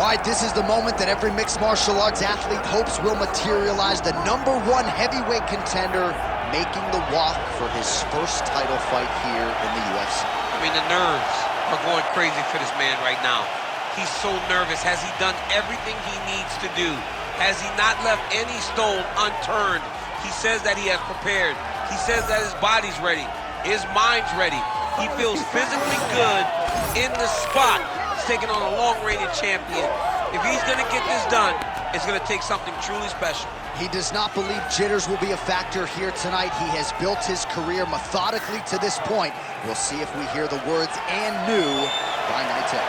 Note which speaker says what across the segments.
Speaker 1: All right, this is the moment that every mixed martial arts athlete hopes will materialize. The #1 heavyweight contender making the walk for his first title fight here in the UFC.
Speaker 2: I mean, the nerves are going crazy for this man right now. He's so nervous. Has he done everything he needs to do? Has he not left any stone unturned? He says that he has prepared. He says that his body's ready. His mind's ready. He feels physically good in the spot. He's taking on a long-reigning champion. If he's going to get this done, it's going to take something truly special.
Speaker 1: He does not believe jitters will be a factor here tonight. He has built his career methodically to this point. We'll see if we hear the words "and new" by night 10.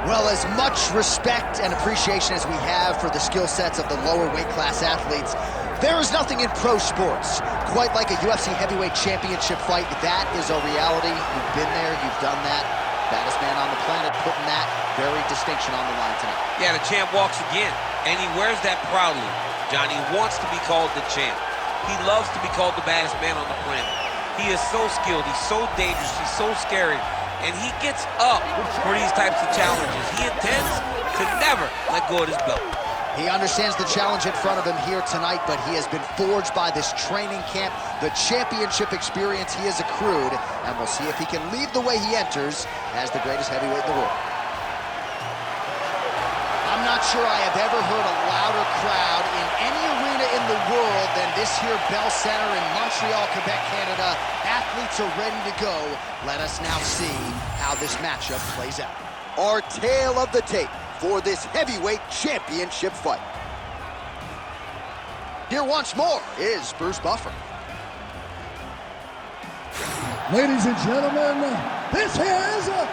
Speaker 1: Well, as much respect and appreciation as we have for the skill sets of the lower weight class athletes, there is nothing in pro sports quite like a UFC heavyweight championship fight. That is a reality. You've been there, you've done that. Baddest man on the planet putting that very distinction on the line tonight.
Speaker 2: Yeah, the champ walks again, and he wears that proudly. Johnny wants to be called the champ. He loves to be called the baddest man on the planet. He is so skilled, he's so dangerous, he's so scary. And he gets up for these types of challenges. He intends to never let go of his belt.
Speaker 1: He understands the challenge in front of him here tonight, but he has been forged by this training camp, the championship experience he has accrued, and we'll see if he can leave the way he enters as the greatest heavyweight in the world. I'm not sure I have ever heard a louder crowd in any arena in the world than this here Bell Center in Montreal, Quebec, Canada. Athletes are ready to go. Let us now see how this matchup plays out. Our tale of the tape for this heavyweight championship fight. Here once more is Bruce Buffer.
Speaker 3: Ladies and gentlemen, this is the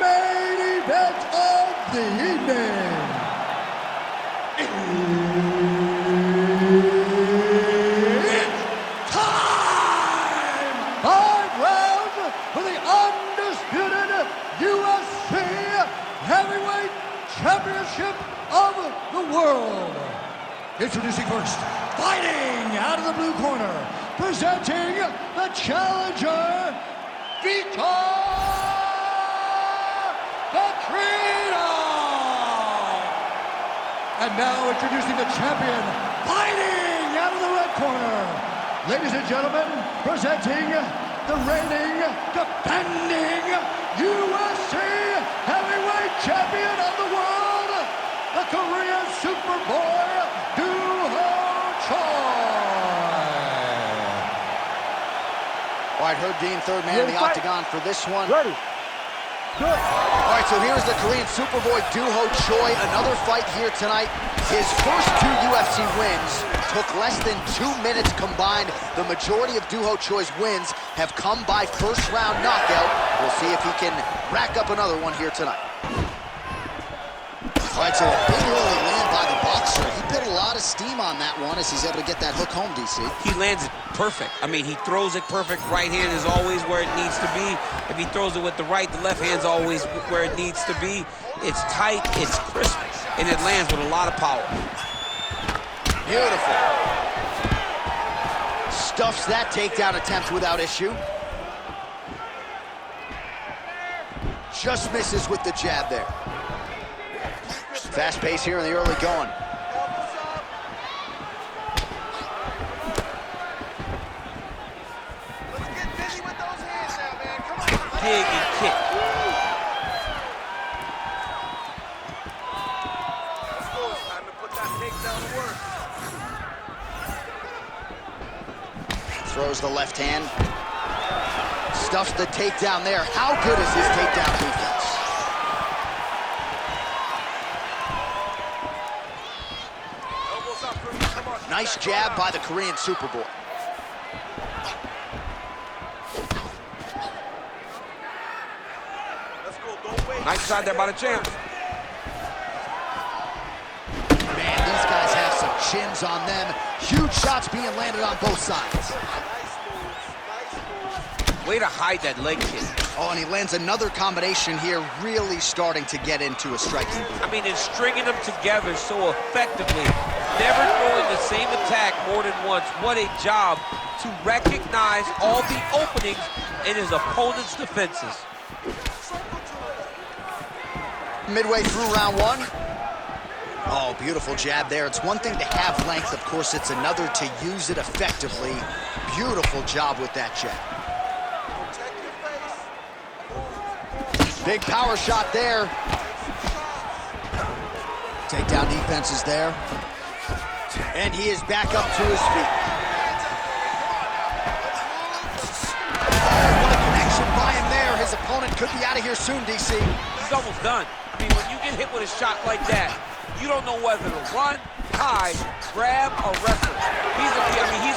Speaker 3: main event of the evening. It's time! 5 rounds for the undisputed UFC Heavyweight Championship of the world. Introducing first, fighting out of the blue corner, presenting the challenger, Vitor Petrino. And now introducing the champion, fighting out of the red corner. Ladies and gentlemen, presenting the reigning, defending UFC heavyweight champion of the world, the Korean Superboy,
Speaker 1: All right, Herb Dean, third man in the octagon for this one.
Speaker 3: Ready. Good.
Speaker 1: All right, so here's the Korean Superboy, Doo-Ho Choi. Another fight here tonight. His first 2 UFC wins took less than 2 minutes combined. The majority of Doo-Ho Choi's wins have come by first-round knockout. We'll see if he can rack up another one here tonight. All right, so a big early land by the boxer. He put a lot of steam on that one as he's able to get that hook home, DC.
Speaker 2: He lands it perfect. I mean, he throws it perfect. Right hand is always where it needs to be. If he throws it with the right, the left hand's always where it needs to be. It's tight, it's crisp, and it lands with a lot of power.
Speaker 1: Beautiful. Stuffs that takedown attempt without issue. Just misses with the jab there. Fast pace here in the early going.
Speaker 4: Let's get busy with those hands now, man. Come on.
Speaker 2: Dig and kick.
Speaker 4: Let's go. It's time to put that takedown to work.
Speaker 1: Throws the left hand. Stuffs the takedown there. How good is his takedown defense? Nice jab by the Korean Superboy.
Speaker 2: Nice shot there by the champ.
Speaker 1: Man, these guys have some chins on them. Huge shots being landed on both sides.
Speaker 4: Nice move.
Speaker 2: Way to hide that leg kick.
Speaker 1: Oh, and he lands another combination here, really starting to get into a striking groove.
Speaker 2: I mean, and stringing them together so effectively. Never throwing the same attack more than once. What a job to recognize all the openings in his opponent's defenses.
Speaker 1: Midway through round one. Oh, beautiful jab there. It's one thing to have length. Of course, it's another to use it effectively. Beautiful job with that jab. Big power shot there. Takedown defense is there. And he is back up to his feet. Oh, what a connection by him there. His opponent could be out of here soon, DC.
Speaker 2: He's almost done. I mean, when you get hit with a shot like that, you don't know whether to run, hide, grab, or wrestle. He's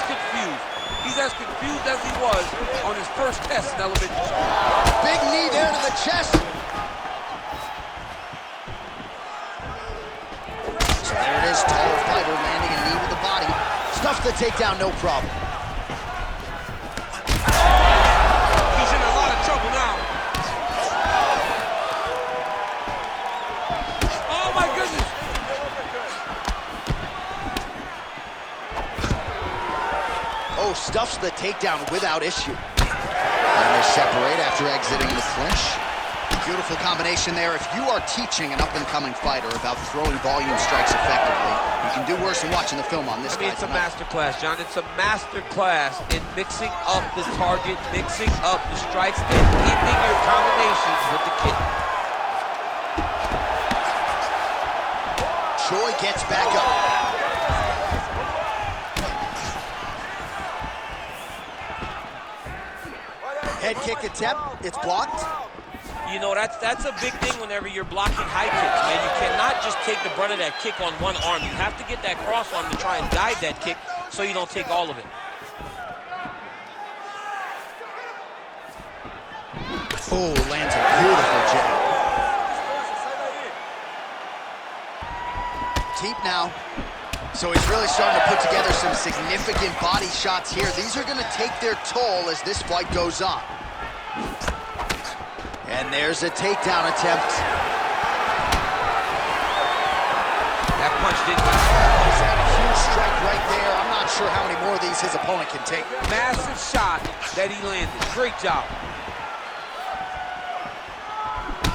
Speaker 2: confused. He's as confused as he was on his first test in elementary school.
Speaker 1: Big knee there to the chest. So there it is, taller fighter landing a knee with the body. Stuffs the takedown, no problem.
Speaker 2: He's in a lot of trouble now. Oh my goodness.
Speaker 1: Oh, stuffs the takedown without issue. And they separate after exiting the clinch. Beautiful combination there. If you are teaching an up-and-coming fighter about throwing volume strikes effectively, you can do worse than watching the film on this guy
Speaker 2: It's a
Speaker 1: tonight.
Speaker 2: master class, John. It's a master class in mixing up the target, mixing up the strikes, and ending your combinations with the kick.
Speaker 1: Choi gets back up. Head kick attempt, it's blocked.
Speaker 2: You know, that's a big thing whenever you're blocking high kicks, man. You cannot just take the brunt of that kick on one arm. You have to get that cross arm to try and guide that kick so you don't take all of it.
Speaker 1: Oh, lands a beautiful jab. Deep now. So he's really starting to put together some significant body shots here. These are going to take their toll as this fight goes on. And there's a takedown attempt.
Speaker 2: That punch didn't.
Speaker 1: He's had a huge strike right there. I'm not sure how many more of these his opponent can take.
Speaker 2: Massive shot that he landed. Great job.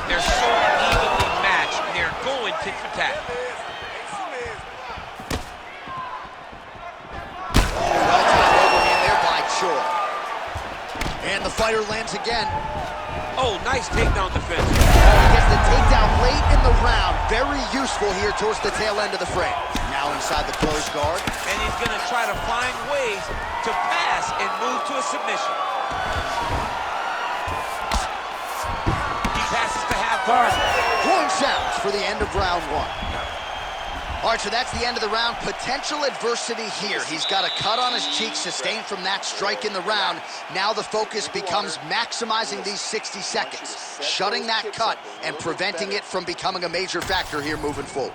Speaker 2: They're so evenly matched. They're going tit for tat.
Speaker 1: Well timed overhand there by Choi. And the fighter lands again.
Speaker 2: Oh, nice takedown defense.
Speaker 1: Oh, he gets the takedown late in the round. Very useful here towards the tail end of the frame. Now inside the closed guard.
Speaker 2: And he's going to try to find ways to pass and move to a submission. He passes to half guard.
Speaker 1: Horn sounds for the end of round one. All right, so that's the end of the round. Potential adversity here. He's got a cut on his cheek sustained from that strike in the round. Now the focus becomes maximizing these 60 seconds, shutting that cut and preventing it from becoming a major factor here moving forward.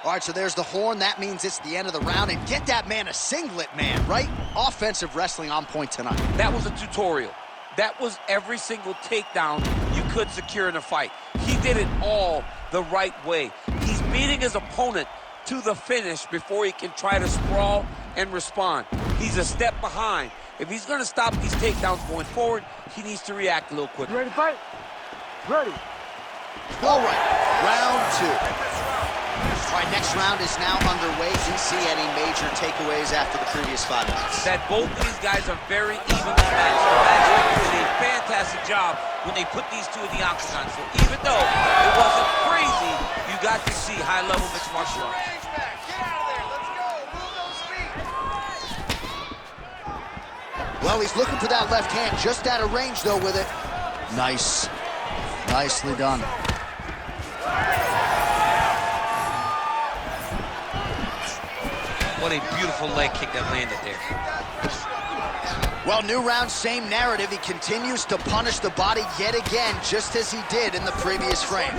Speaker 1: All right, so there's the horn. That means it's the end of the round. And get that man a singlet, man, right? Offensive wrestling on point tonight.
Speaker 2: That was a tutorial. That was every single takedown you could secure in a fight. He did it all the right way. He's beating his opponent to the finish before he can try to sprawl and respond. He's a step behind. If he's going to stop these takedowns going forward, he needs to react a little quicker.
Speaker 3: You ready to fight? Ready.
Speaker 1: All right, round two. All right, next round is now underway. Do you see any major takeaways after the previous 5 minutes?
Speaker 2: That both of these guys are very evenly matched. The matchmaker did a fantastic job when they put these two in the octagon. So even though it wasn't crazy, you got to see high-level mixed martial arts.
Speaker 1: Well, he's looking for that left hand, just out of range, though, with it. Nice. Nicely done.
Speaker 2: What a beautiful leg kick that landed there.
Speaker 1: Well, new round, same narrative. He continues to punish the body yet again, just as he did in the previous frame.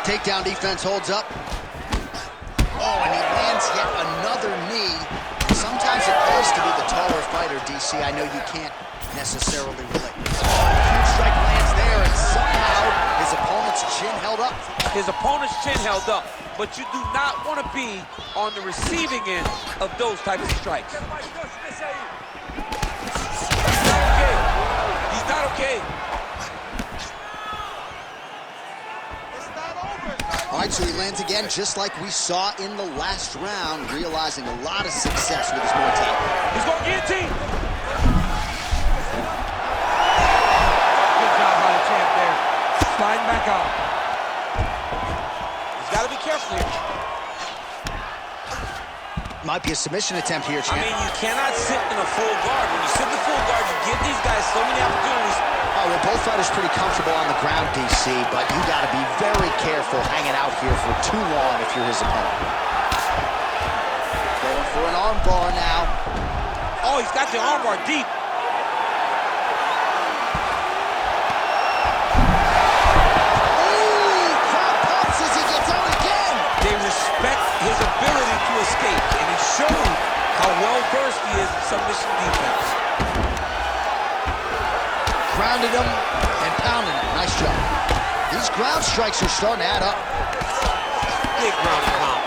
Speaker 1: Takedown defense holds up. Oh, and he lands yet another knee. Sometimes it pays to be the taller fighter, DC. I know you can't necessarily relate. Huge strike lands there, and somehow his opponent's chin held up.
Speaker 2: His opponent's chin held up, but you do not want to be on the receiving end of those types of strikes. He's not okay. He's not okay.
Speaker 1: All right, so he lands again, just like we saw in the last round, realizing a lot of success with his Muay Thai.
Speaker 2: He's going to guillotine. Good job by the champ there. Sliding back out. He's got to be careful here.
Speaker 1: Might be a submission attempt here, champ.
Speaker 2: I mean, you cannot sit in a full guard. When you sit in the full guard, you give these guys so many opportunities.
Speaker 1: Oh, well, both fighters pretty comfortable on the ground, DC, but you got to be very careful hanging out here for too long if you're his opponent. Going for an arm bar now.
Speaker 2: Oh, he's got the arm bar deep.
Speaker 1: Ooh, crowd pops as he gets out again.
Speaker 2: They respect his ability to escape, and he showed how well-versed he is in submission defense.
Speaker 1: Grounded him and pounded him. Nice job. These ground strikes are starting to add up.
Speaker 2: Big ground and pound.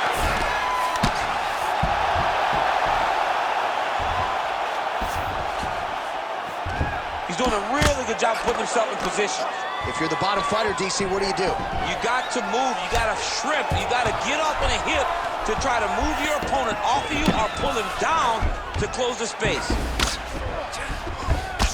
Speaker 2: He's doing a really good job putting himself in position.
Speaker 1: If you're the bottom fighter, DC, what do?
Speaker 2: You got to move, you got to shrimp, you got to get up on a hip to try to move your opponent off of you or pull him down to close the space.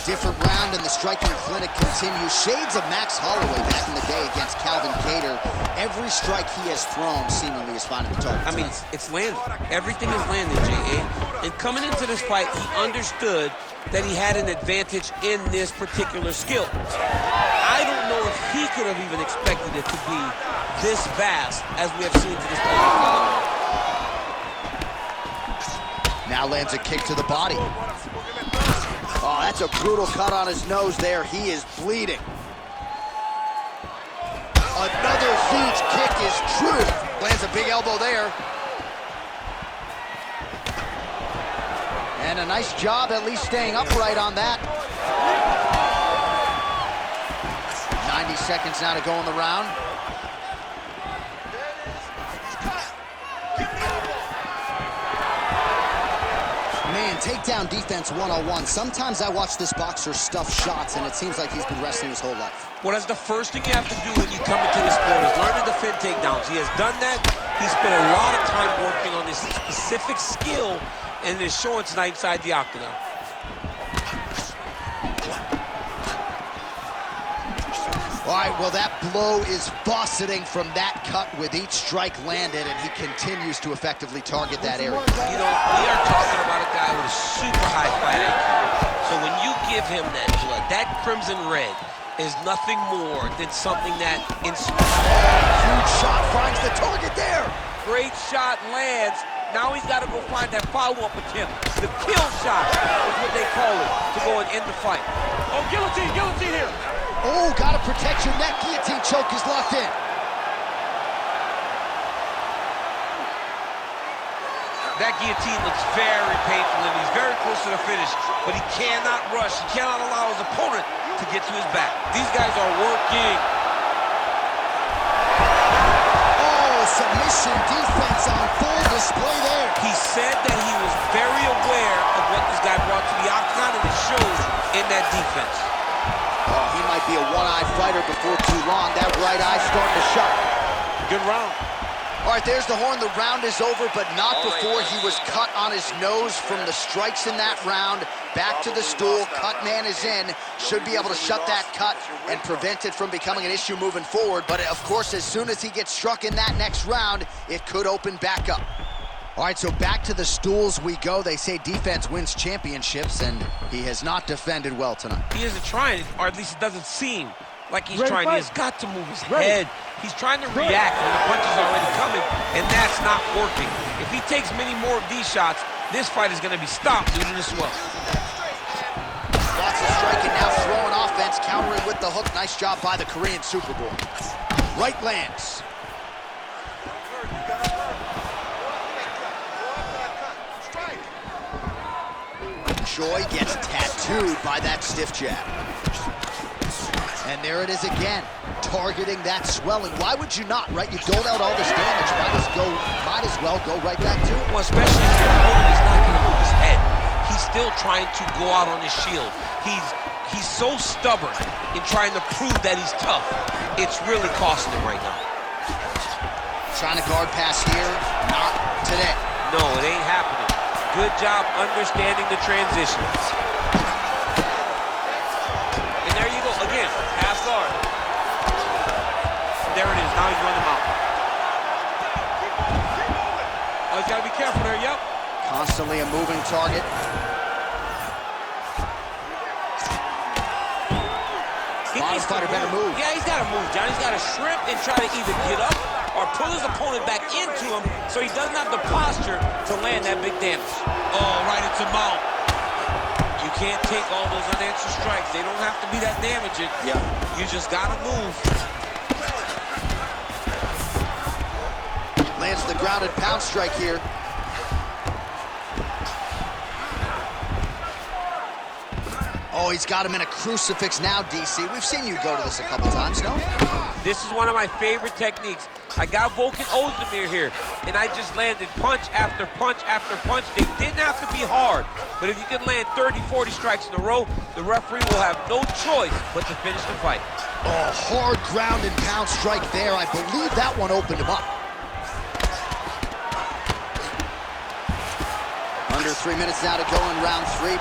Speaker 1: Different round and the striking clinic continues. Shades of Max Holloway back in the day against Calvin Kattar. Every strike he has thrown seemingly is finding the target.
Speaker 2: I mean, it's landed. Everything is landed, J.A. And coming into this fight, he understood that he had an advantage in this particular skill. I don't know if he could have even expected it to be this vast as we have seen to this point.
Speaker 1: Now lands a kick to the body. Oh, that's a brutal cut on his nose there. He is bleeding. Another huge kick is true. Lands a big elbow there. And a nice job at least staying upright on that. 90 seconds now to go in the round. Man, takedown defense 101. Sometimes I watch this boxer stuff shots, and it seems like he's been wrestling his whole life.
Speaker 2: Well, that's the first thing you have to do when you come into this sport is learn to defend takedowns. He has done that. He spent a lot of time working on this specific skill, and it's showing tonight inside the octagon.
Speaker 1: All right, well, that blow is buffeting from that cut with each strike landed, and he continues to effectively target that area.
Speaker 2: You know, we are talking about a guy with a super high fight IQ. So when you give him that blood, that crimson red is nothing more than something that inspires.
Speaker 1: Huge shot finds the target there.
Speaker 2: Great shot lands. Now he's got to go find that follow-up attempt. The kill shot is what they call it, to go and end the fight. Oh, guillotine, guillotine here.
Speaker 1: Oh, gotta protect your neck. Guillotine choke is locked in.
Speaker 2: That guillotine looks very painful, and he's very close to the finish, but he cannot rush. He cannot allow his opponent to get to his back. These guys are working.
Speaker 1: Oh, submission defense on full display there.
Speaker 2: He said that he was very aware of what this guy brought to the octagon, and it shows in that defense.
Speaker 1: Oh, he might be a one-eyed fighter before too long. That right eye starting to shut.
Speaker 2: Good round.
Speaker 1: All right, there's the horn. The round is over, but not before he was cut on his nose from the strikes in that round. Back to the stool. Cut man is in. Should be able to shut that cut and prevent it from becoming an issue moving forward. But, of course, as soon as he gets struck in that next round, it could open back up. All right, so back to the stools we go. They say defense wins championships, and he has not defended well tonight.
Speaker 2: He isn't trying, or at least it doesn't seem like he's
Speaker 3: Ready,
Speaker 2: trying.
Speaker 3: fight.
Speaker 2: He has got to move his
Speaker 3: Ready.
Speaker 2: head. He's trying to react when the punch is already coming, and that's not working. If he takes many more of these shots, this fight is going to be stopped due to this swell.
Speaker 1: Lots of striking now, throwing offense, countering with the hook. Nice job by the Korean Super Bowl. Right lands. Choi gets tattooed by that stiff jab. And there it is again, targeting that swelling. Why would you not, right? You doled out all this damage, might as well go right back to it.
Speaker 2: Well, especially if your opponent is not going to move his head. He's still trying to go out on his shield. He's so stubborn in trying to prove that he's tough. It's really costing him right now.
Speaker 1: Trying to guard pass here, not today.
Speaker 2: No, it ain't happening. Good job understanding the transitions. And there you go, again, half guard. There it is, now he's running him out. Oh, he's gotta be careful there, yep.
Speaker 1: Constantly a moving target. Bottom fighter better move.
Speaker 2: Yeah, he's gotta move, John. He's gotta shrimp and try to either get up or pull his opponent back into him so he doesn't have the posture to land that big damage. Oh, right into mount. You can't take all those unanswered strikes. They don't have to be that damaging.
Speaker 1: Yeah.
Speaker 2: You just gotta move.
Speaker 1: Lands the grounded pound strike here. Oh, he's got him in a crucifix now, DC. We've seen you go to this a couple times, no?
Speaker 2: This is one of my favorite techniques. I got Volkan Ozdemir here, and I just landed punch after punch after punch. They didn't have to be hard, but if you can land 30, 40 strikes in a row, the referee will have no choice but to finish the fight.
Speaker 1: Oh, hard ground and pound strike there. I believe that one opened him up. Under 3 minutes now to go in round 3.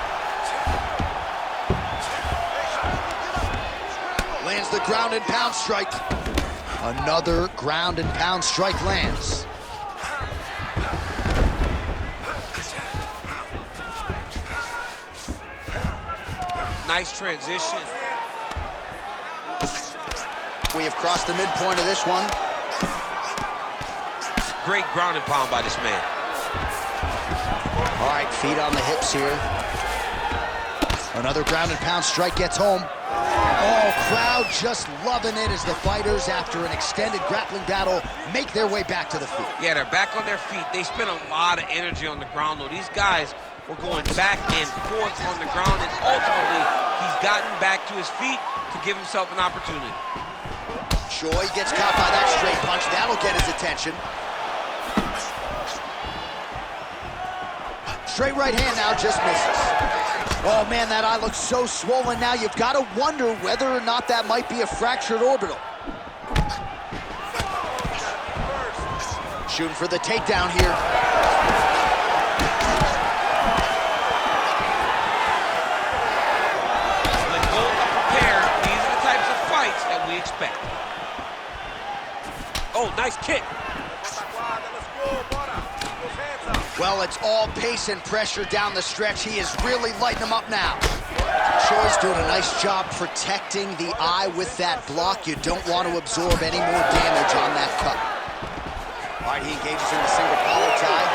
Speaker 1: Lands the ground and pound strike. Another ground and pound strike lands.
Speaker 2: Nice transition.
Speaker 1: We have crossed the midpoint of this one.
Speaker 2: Great ground and pound by this man.
Speaker 1: All right, feet on the hips here. Another ground and pound strike gets home. Oh, crowd just loving it as the fighters, after an extended grappling battle, make their way back to the feet.
Speaker 2: Yeah, they're back on their feet. They spent a lot of energy on the ground, though. These guys were going back and forth on the ground, and ultimately, he's gotten back to his feet to give himself an opportunity.
Speaker 1: Choi gets caught by that straight punch. That'll get his attention. Straight right hand now, just misses. Oh man, that eye looks so swollen now. You've got to wonder whether or not that might be a fractured orbital. Shooting for the takedown here.
Speaker 2: When both are prepared, these are the types of fights that we expect. Oh, nice kick.
Speaker 1: Well, it's all pace and pressure down the stretch. He is really lighting them up now. Choi's doing a nice job protecting the eye with that block. You don't want to absorb any more damage on that cut. All right, he engages in a single collar tie.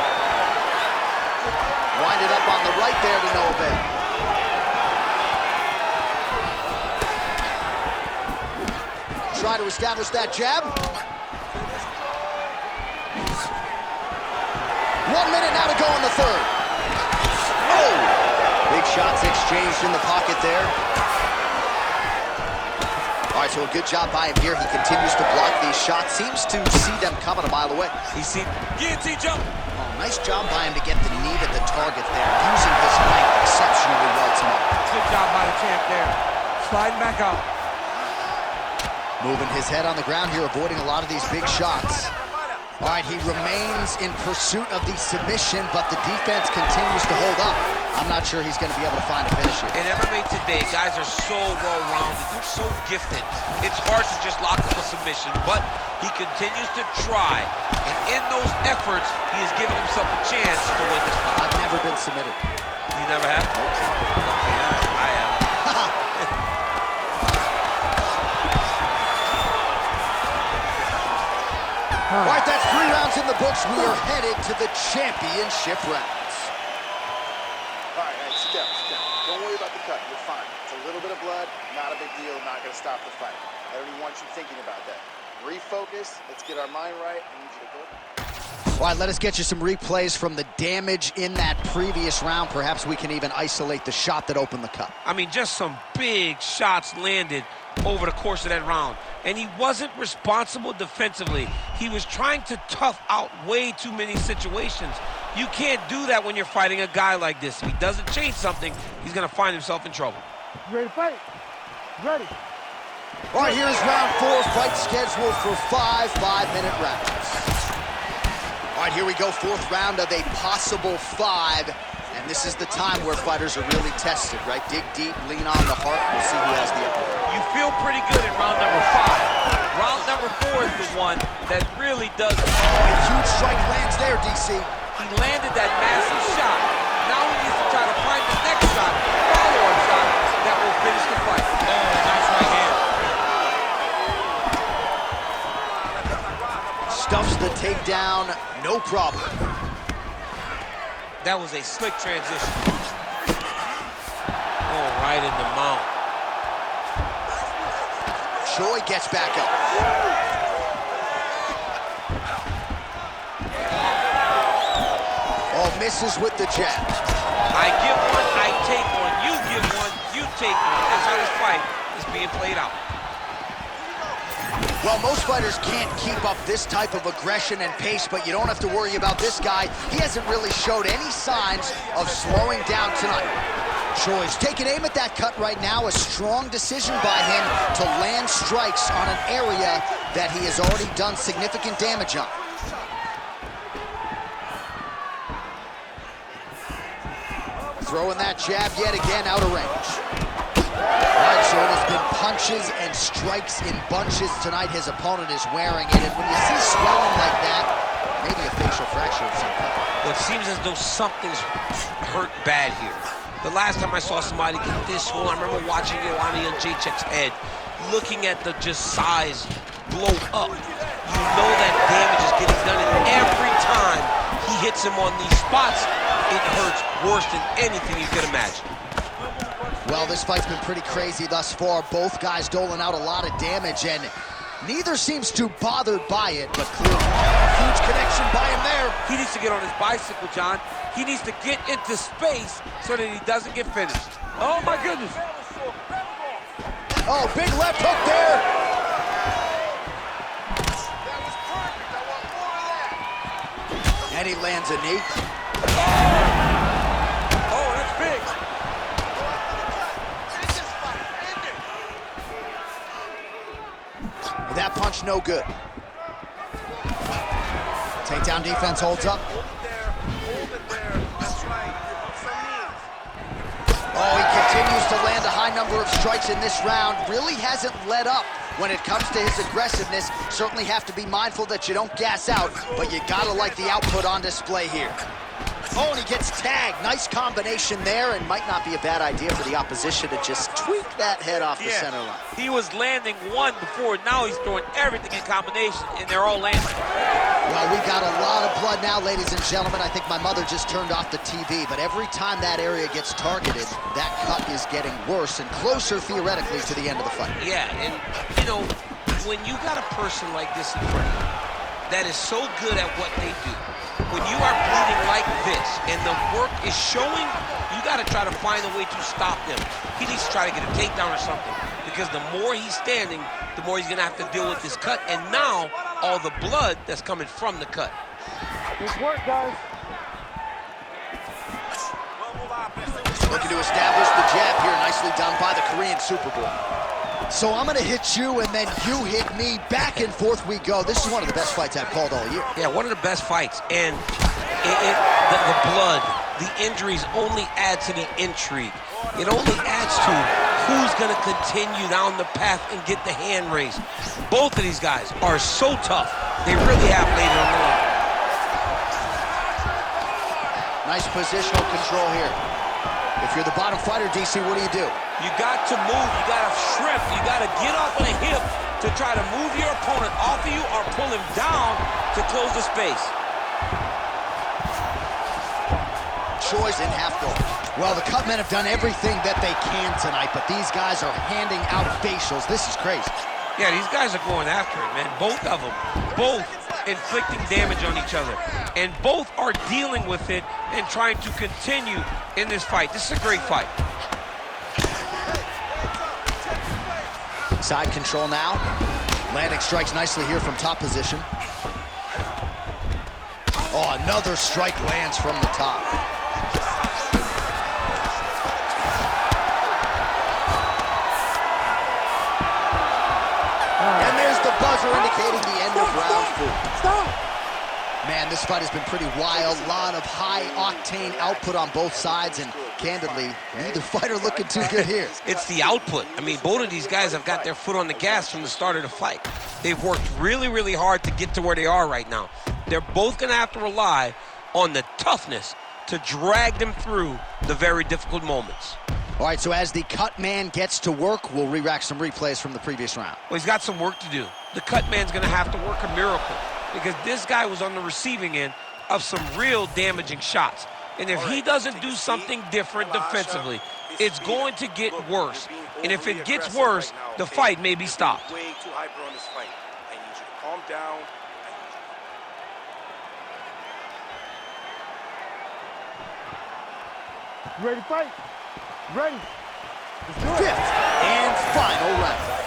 Speaker 1: Winded up on the right there to no avail. Try to establish that jab. 1 minute now to go in the third. Oh! Big shots exchanged in the pocket there. All right, so a good job by him here. He continues to block these shots. Seems to see them coming a mile away.
Speaker 2: He see guillotine jump.
Speaker 1: Oh, nice job by him to get the knee to the target there. Using his length exceptionally well tonight.
Speaker 2: Good job by the champ there. Sliding back out.
Speaker 1: Moving his head on the ground here, avoiding a lot of these big shots. All right, he remains in pursuit of the submission, but the defense continues to hold up. I'm not sure he's going to be able to find a finish here.
Speaker 2: In MMA today, guys are so well-rounded. They're so gifted. It's hard to just lock up a submission, but he continues to try. And in those efforts, he has given himself a chance to win this fight.
Speaker 1: I've never been submitted.
Speaker 2: You never have? Okay, I have.
Speaker 1: All right, that's 3 rounds in the books. We are headed to the championship rounds.
Speaker 4: All right, hey, sit down, sit down. Don't worry about the cut. You're fine. It's a little bit of blood, not a big deal, not going to stop the fight. I don't even want you thinking about that. Refocus. Let's get our mind right. I need you to go.
Speaker 1: All right, let us get you some replays from the damage in that previous round. Perhaps we can even isolate the shot that opened the cut.
Speaker 2: I mean, just some big shots landed over the course of that round. And he wasn't responsible defensively. He was trying to tough out way too many situations. You can't do that when you're fighting a guy like this. If he doesn't change something, he's going to find himself in trouble.
Speaker 3: You ready to fight? Ready.
Speaker 1: All right, here's round 4, fight scheduled for 5 5-minute rounds. All right, here we go, 4th round of a possible 5. And this is the time where fighters are really tested, right? Dig deep, lean on the heart, we'll see who has the upper hand.
Speaker 2: You feel pretty good in round number 5. Round number 4 is the one that really does.
Speaker 1: A huge strike lands there, DC.
Speaker 2: He landed that massive shot. Now he needs to try to find the next shot, follow-up shot, that will finish the fight. Oh, nice right hand.
Speaker 1: Stuffs the takedown, no problem.
Speaker 2: That was a slick transition. Oh, right in the mount.
Speaker 1: Choi gets back up. Oh, misses with the jab.
Speaker 2: I give one, I take one. You give one, you take one. That's how this fight is being played out.
Speaker 1: Well, most fighters can't keep up this type of aggression and pace, but you don't have to worry about this guy. He hasn't really showed any signs of slowing down tonight. Choi's taking aim at that cut right now. A strong decision by him to land strikes on an area that he has already done significant damage on. Throwing that jab yet again out of range. All right, so it has been punches and strikes in bunches tonight. His opponent is wearing it, and when you see swelling like that, maybe a facial fracture of some kind.
Speaker 2: Well, it seems as though something's hurt bad here. The last time I saw somebody get this swollen, I remember watching Joanna Jacek's head, looking at the just size blow up. You know that damage is getting done, and every time he hits him on these spots, it hurts worse than anything you could imagine.
Speaker 1: Well, this fight's been pretty crazy thus far. Both guys doling out a lot of damage, and neither seems too bothered by it, but clearly a huge connection by him there.
Speaker 2: He needs to get on his bicycle, John. He needs to get into space so that he doesn't get finished. Oh, my goodness.
Speaker 1: Oh, big left hook there. And he lands a knee.
Speaker 2: Oh, that's big.
Speaker 1: That punch no good. Takedown defense holds up. Oh, he continues to land a high number of strikes in this round. Really hasn't let up when it comes to his aggressiveness. Certainly have to be mindful that you don't gas out, but you gotta like the output on display here. Oh, and he gets tagged. Nice combination there, and might not be a bad idea for the opposition to just tweak that head off the center line.
Speaker 2: He was landing one before. Now he's throwing everything in combination, and they're all landing.
Speaker 1: Well, we got a lot of blood now, ladies and gentlemen. I think my mother just turned off the TV, but every time that area gets targeted, that cut is getting worse and closer, theoretically, to the end of the fight.
Speaker 2: Yeah, and, you know, when you got a person like this in front of you that is so good at what they do, when you are bleeding like this and the work is showing, you got to try to find a way to stop them. He needs to try to get a takedown or something, because the more he's standing, the more he's going to have to deal with this cut, and now all the blood that's coming from the cut.
Speaker 3: Good work, guys.
Speaker 1: Looking to establish the jab here, nicely done by the Korean Superboy. So I'm gonna hit you and then you hit me. Back and forth we go. This is one of the best fights I've called all year.
Speaker 2: Yeah, one of the best fights. And the blood, the injuries only add to the intrigue. It only adds to who's gonna continue down the path and get the hand raised. Both of these guys are so tough. They really have laid it on the line.
Speaker 1: Nice positional control here. If you're the bottom fighter, DC, what do?
Speaker 2: You got to move, you got to shrimp, you got to get up on a hip to try to move your opponent off of you or pull him down to close the space.
Speaker 1: Choi's in half guard. Well, the cut men have done everything that they can tonight, but these guys are handing out facials. This is crazy.
Speaker 2: Yeah, these guys are going after it, man. Both of them. Both inflicting damage on each other. And both are dealing with it and trying to continue in this fight. This is a great fight.
Speaker 1: Side control now. Landing strikes nicely here from top position. Oh, another strike lands from the top. And there's the buzzer indicating the end of round 4.
Speaker 3: Stop!
Speaker 1: Man, this fight has been pretty wild. A lot of high-octane output on both sides, and candidly, neither fighter looking too good here.
Speaker 2: It's the output. I mean, both of these guys have got their foot on the gas from the start of the fight. They've worked really, really hard to get to where they are right now. They're both going to have to rely on the toughness to drag them through the very difficult moments.
Speaker 1: All right, so as the cut man gets to work, we'll re-rack some replays from the previous round.
Speaker 2: Well, he's got some work to do. The cut man's going to have to work a miracle because this guy was on the receiving end of some real damaging shots. And if he doesn't do something different defensively, it's going to get worse. And if it gets worse, the fight may be stopped.
Speaker 5: Way too hyper on this fight. I need you to calm down.
Speaker 3: You ready to fight? Ready? Let's do it.
Speaker 1: Fifth and final round.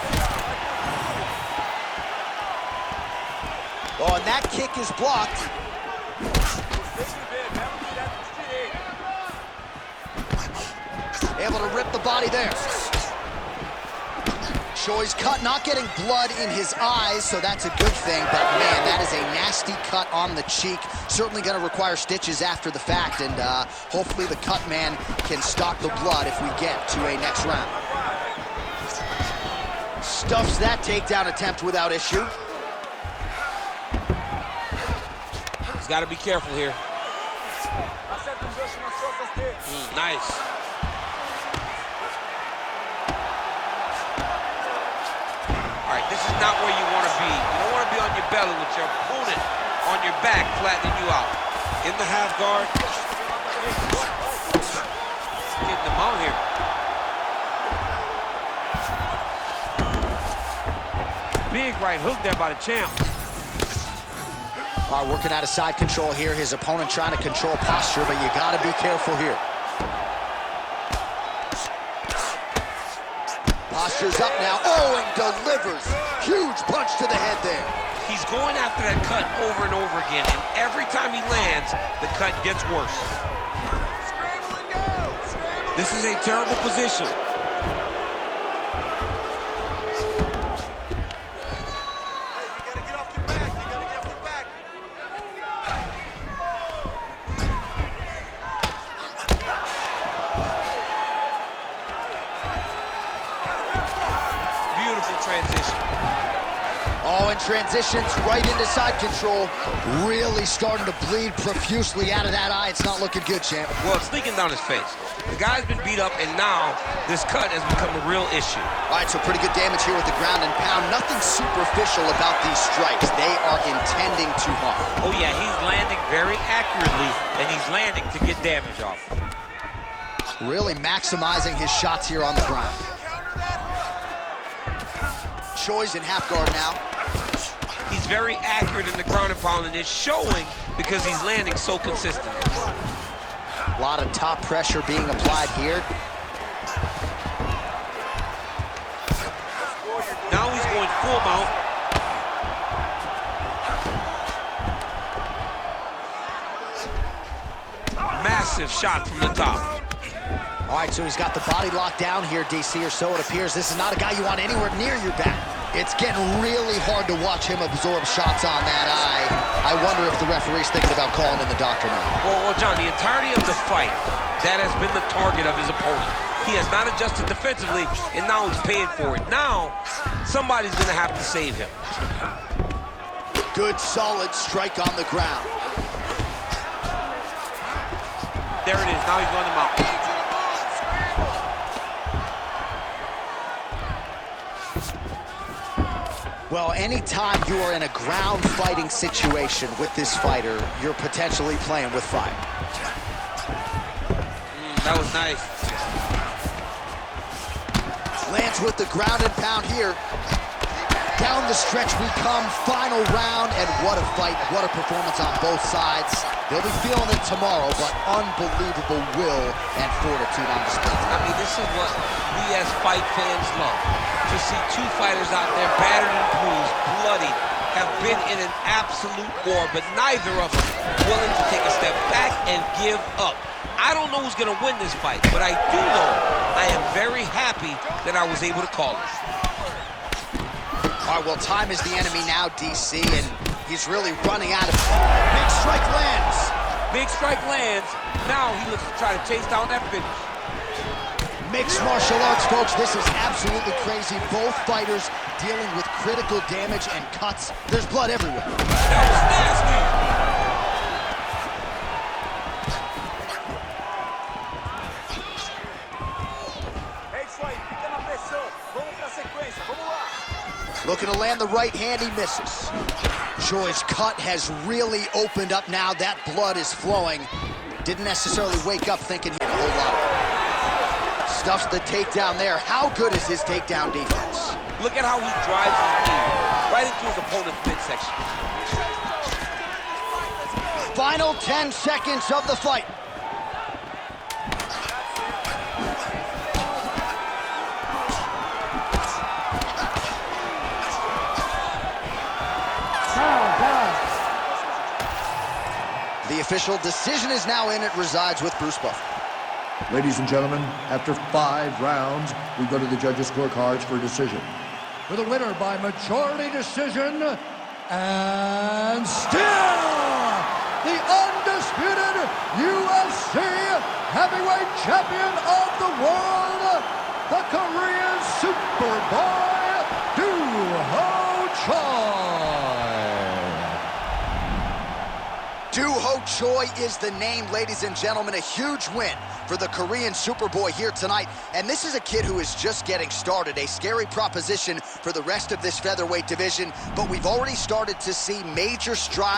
Speaker 1: Oh, and that kick is blocked. Able to rip the body there. Choi's cut, not getting blood in his eyes, so that's a good thing. But man, that is a nasty cut on the cheek. Certainly going to require stitches after the fact, and hopefully the cut man can stop the blood if we get to a next round. Stuffs that takedown attempt without issue.
Speaker 2: He's got to be careful here. Nice. All right, this is not where you want to be. You don't want to be on your belly with your opponent on your back, flattening you out. In the half guard. Getting them out here. Big right hook there by the champ.
Speaker 1: Working out of side control here. His opponent trying to control posture, but you got to be careful here. Posture's up now. Oh, and delivers. Huge punch to the head there.
Speaker 2: He's going after that cut over and over again, and every time he lands, the cut gets worse. This is a terrible position. Transition.
Speaker 1: Oh, and transitions right into side control. Really starting to bleed profusely out of that eye. It's not looking good, champ.
Speaker 2: Well, it's leaking down his face. The guy's been beat up, and now this cut has become a real issue.
Speaker 1: All right, so pretty good damage here with the ground and pound. Nothing superficial about these strikes. They are intending to harm.
Speaker 2: Oh, yeah, he's landing very accurately, and he's landing to get damage off.
Speaker 1: Really maximizing his shots here on the ground. Choi's in half guard now.
Speaker 2: He's very accurate in the ground and pound, and it's showing because he's landing so consistently.
Speaker 1: A lot of top pressure being applied here.
Speaker 2: Now he's going full mount. Massive shot from the top.
Speaker 1: All right, so he's got the body locked down here, DC, or so it appears. This is not a guy you want anywhere near your back. It's getting really hard to watch him absorb shots on that eye. I wonder if the referee's thinking about calling in the doctor now.
Speaker 2: Well, John, the entirety of the fight, that has been the target of his opponent. He has not adjusted defensively, and now he's paying for it. Now, somebody's going to have to save him.
Speaker 1: Good, solid strike on the ground.
Speaker 2: There it is. Now he's going to mount.
Speaker 1: Well, anytime you are in a ground fighting situation with this fighter, you're potentially playing with fire.
Speaker 2: That was nice.
Speaker 1: Lands with the ground and pound here. Down the stretch we come, final round, and what a fight, what a performance on both sides. They'll be feeling it tomorrow, but unbelievable will and fortitude on display.
Speaker 2: I mean, this is what we as fight fans love. To see two fighters out there battered and bruised, bloody, have been in an absolute war, but neither of them willing to take a step back and give up. I don't know who's going to win this fight, but I do know I am very happy that I was able to call it.
Speaker 1: All right, well, time is the enemy now, DC, and he's really running out of it. Big strike lands.
Speaker 2: Big strike lands. Now he looks to try to chase down that finish.
Speaker 1: Mixed martial arts, folks. This is absolutely crazy. Both fighters dealing with critical damage and cuts. There's blood everywhere.
Speaker 2: That was nasty.
Speaker 1: Looking to land the right hand, he misses. Choi's cut has really opened up now. That blood is flowing. Didn't necessarily wake up thinking he had a whole lot. Stuffs the takedown there. How good is his takedown defense?
Speaker 2: Look at how he drives his knee right into his opponent's midsection.
Speaker 1: Final 10 seconds of the fight. The official decision is now in. It resides with Bruce Buffer.
Speaker 3: Ladies and gentlemen, after 5 rounds, we go to the judges' scorecards for a decision. For the winner by majority decision, and still the undisputed UFC heavyweight champion of the world, the Korean Superboy, Do-Ho Choi.
Speaker 1: Do-Ho Choi is the name, ladies and gentlemen. A huge win for the Korean Superboy here tonight. And this is a kid who is just getting started. A scary proposition for the rest of this featherweight division. But we've already started to see major strides